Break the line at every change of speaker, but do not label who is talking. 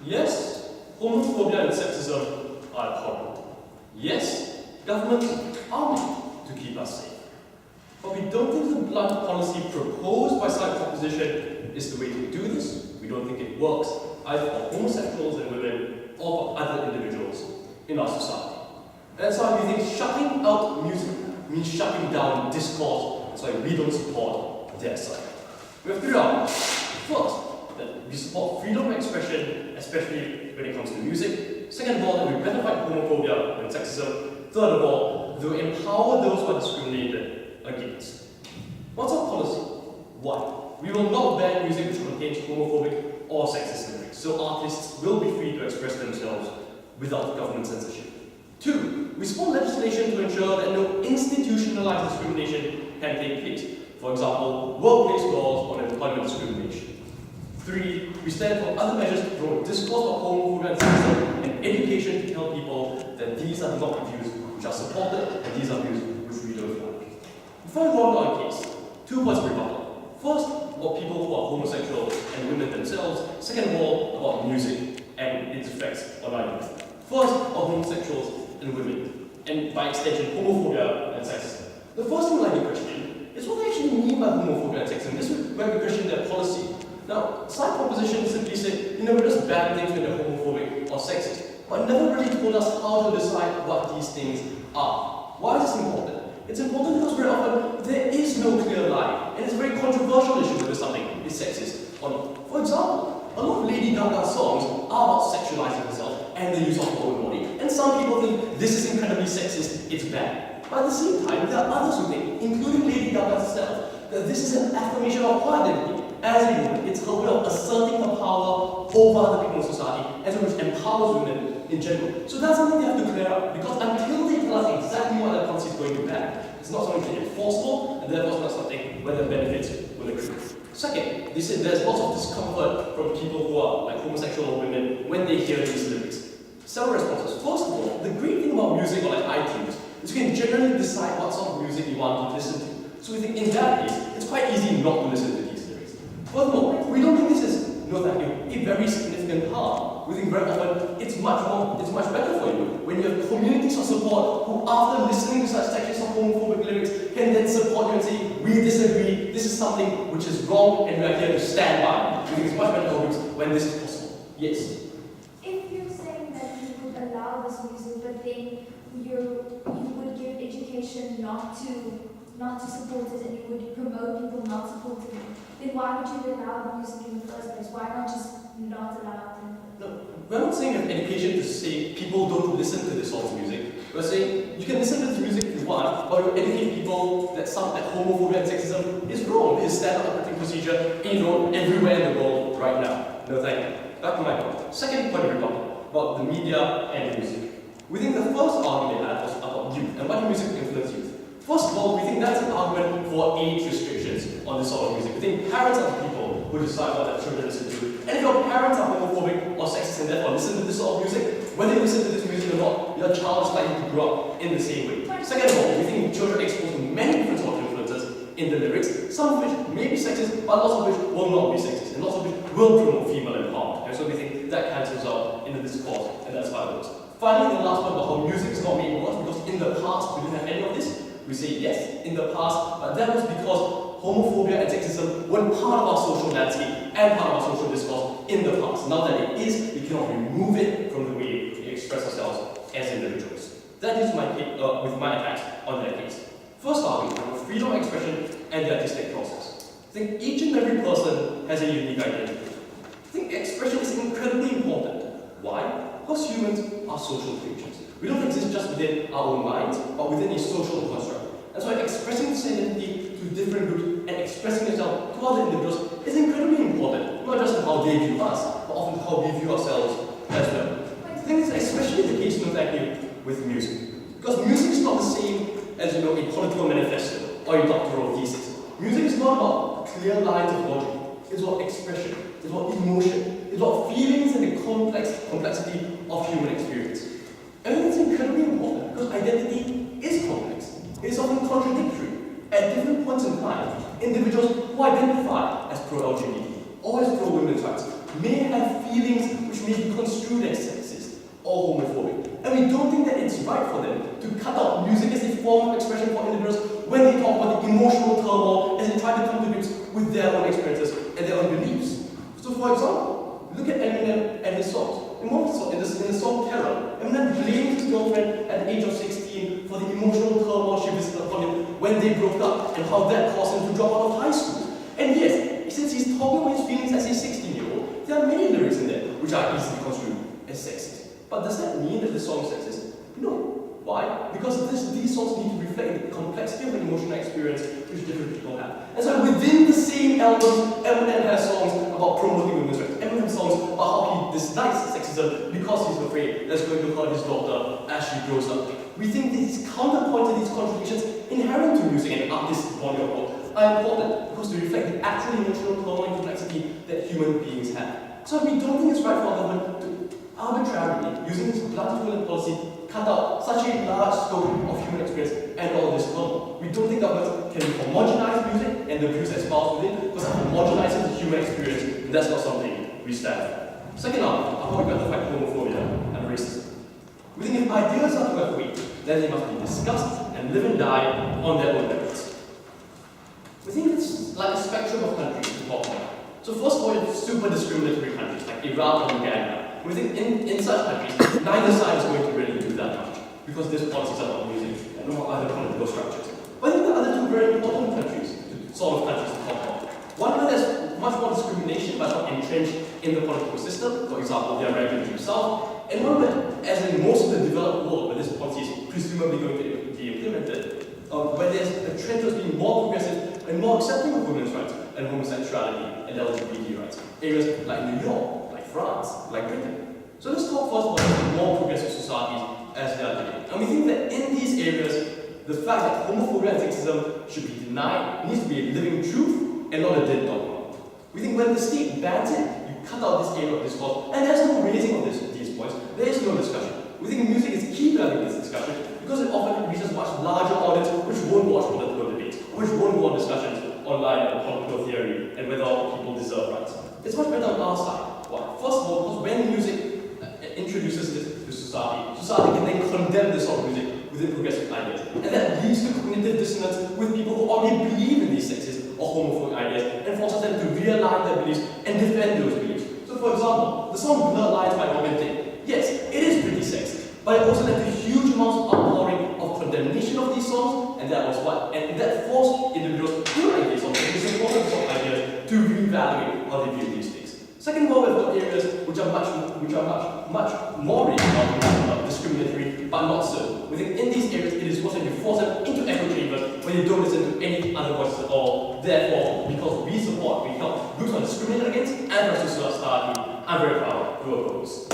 Yes, homophobia and sexism are a problem. Yes, governments are made to keep us safe. But we don't think the blunt policy proposed by side proposition is the way to do this. We don't think it works either for homosexuals and women or for other individuals in our society. And that's why we think shutting out music means shutting down discourse. That's why we don't support their side. We have three arguments. First, that we support freedom of expression, especially when it comes to music. Second of all, that we better fight homophobia and sexism. Third of all, that we empower those who are discriminated against. What's our policy? One, we will not ban music which contains homophobic or sexist lyrics, so artists will be free to express themselves without government censorship. Two, we support legislation to ensure that no institutionalized discrimination can take place. For example, workplace laws on employment discrimination. Three, we stand for other measures to promote discourse of homophobia and sexism and education to tell people that these are not views which are supported and these are views which we don't like. Before we go on to our case, 2 points of rebuttal. First, about people who are homosexual and women themselves. Second of all, about music and its effects on our youth. First, about homosexuals and women, and by extension, homophobia and sexism. The first thing I'd like to question is what they actually mean by homophobia and sexism. This is where we question their policy. Now, side proposition simply said, we just ban things when they're homophobic or sexist, but never really told us how to decide what these things are. Why is this important? It's important because very often there is no clear line, and it's a very controversial issue whether something is sexist or not. For example, a lot of Lady Gaga songs are about sexualizing herself and the use of her own body, and some people think this is incredibly sexist, it's bad. But at the same time, there are others who think, including Lady Gaga herself, that this is an affirmation of her identity. As a woman, it's her way of asserting her power over other people in society, as which empowers women in general. So that's something they have to clear up, because until they tell us exactly what their policy is going to ban, it's not something to be enforceable, and therefore it's not something where the benefits will accrue. Second, they said there's lots of discomfort from people who are like homosexual or women when they hear these lyrics. Several responses. First of all, the great thing about music or like iTunes is you can generally decide what sort of music you want to listen to. So we think in that case, it's quite easy not to listen to these lyrics. Furthermore, we don't think this is, no thank you, a very significant harm. We think very often it's much better for you when you have communities of support who, after listening to such sections of homophobic lyrics, can then support you and say, we disagree, this is something which is wrong, and we are here to stand by. We think it's much better for groups when this is possible. Yes?
If you're saying that you would allow this music, but then you would give education not to support it, and you would promote people not supporting it, then why would you allow the music in the first place? Why not just not allow it?
No, we're not saying that education to say people don't listen to this sort of music. We're saying you can listen to this music if you want, but you educate people that homophobia and sexism is wrong. It is standard operating procedure everywhere in the world right now. No thank you. Back to my point. Second point of rebuttal about the media and music. We think the first argument they had was about youth and why do music influence youth. First of all, we think that's an argument for age restrictions on this sort of music. We think parents are the people who decide what their children listen to. And if your parents are homophobic or sexist and therefore listen to this sort of music, whether you listen to this music or not, your child is likely to grow up in the same way. Second of all, we think children are exposed to many different sorts of influences in the lyrics, some of which may be sexist, but lots of which will not be sexist, and lots of which will promote female empowerment. And so we think that cancels out in the discourse, and that's why it works. Finally, the last one about how music is not made worse, because in the past we didn't have any of this. We say yes, in the past, but that was because homophobia and sexism weren't part of our social landscape and part of our social discourse in the past. Now that it is, we cannot remove it from the way we express ourselves as individuals. That is my with my attacks on their case. First argument, freedom of expression and the artistic process. I think each and every person has a unique identity. I think expression is incredibly important. Why? Because humans are social creatures. We don't exist just within our own minds, but within a social construct. And so expressing this identity to different groups and expressing yourself to other individuals is incredibly important, not just in how they view us, but often how we view ourselves as well. I think it's especially the case with music. Because music is not the same as a political manifesto or a doctoral thesis. Music is not about clear lines of logic. It's about expression, it's about emotion, it's about feelings and the complexity of human experience. And it's incredibly important because identity is complex. It is often contradictory. At different points in time, individuals who identify as pro-LGBT or as pro-women's rights may have feelings which may be construed as sexist or homophobic. And we don't think that it's right for them to cut out music as a form of expression for individuals when they talk about the emotional turmoil as they try to come to grips with their own experiences and their own beliefs. So for example, look at Eminem and his songs. In the song Terror, Eminem blamed his girlfriend at the age of 16 for the emotional turmoil she visited upon him when they broke up and how that caused him to drop out of high school. And yes, since he's talking about his feelings as a 16-year-old, there are many lyrics in there which are easily construed as sexist. But does that mean that the song is sexist? No. Why? Because these songs need to reflect the complexity of an emotional experience which different people have. And so within the same album, Eminem has songs about promoting women's rights. Eminem has songs about how he dislikes sexism because he's afraid that's going to hurt his daughter as she grows up. We think these counterpoints and these contradictions inherent to music and artists' body of work are important because they reflect the actual emotional turmoil and complexity that human beings have. So we don't think it's right for our government to arbitrarily, using this blunt tool and policy, cut out such a large scope of human experience and all this turmoil. We don't think governments can homogenize music and the views espoused within, because homogenizing the human experience, and that's not something we stand for. Second up, how we got to fight homophobia and racism. We think if ideas are to have weight, then they must be discussed and live and die on their own merits. We think it's like a spectrum of countries to talk about. So first of all, you have super discriminatory countries like Iraq and Uganda. We think in such countries, neither side is going to really do that much because these policies are not music and no other political structures. But I think the other two very important countries to talk about. One where there's much more discrimination but not entrenched in the political system, for example, the American Dream South, and one where, as in most of the developed world where this policy is presumably going to be implemented, where there's a trend towards being more progressive and more accepting of women's rights and homosexuality and LGBT rights. Areas like New York, like France, like Britain. So let's talk first about more progressive societies as they are today. And we think that in these areas, the fact that homophobia and sexism should be denied needs to be a living truth and not a dead dogma. We think when the state bans it, you cut out this area of discourse, and there's no raising of these points, there is no discussion. We think music is key to having this discussion because it often reaches a much larger audience which won't watch political debates, which won't go on discussions online on political theory and whether people deserve rights. It's much better on our side. Why? First of all, because when music introduces this to society, society can then condemn this sort of music within progressive ideas. And that leads to cognitive dissonance with people who already believe in these sexist or homophobic ideas and forces them to realign their beliefs and defend those beliefs. So for example, the song Blurred Lines by Robin Thicke, yes, it is pretty sexy, but it also led to huge amounts of outpouring of condemnation of these songs, and that was what, and that forced individuals who like these songs, and supported these sort of ideas to reevaluate how they view these things. Second of all, we've got areas which are much more discriminatory, but not so. We think in these areas it is forced to force them into echo chambers where they don't listen to any other voices at all. Therefore, because we support, we help groups are discriminated against and versus society, I'm very proud to oppose.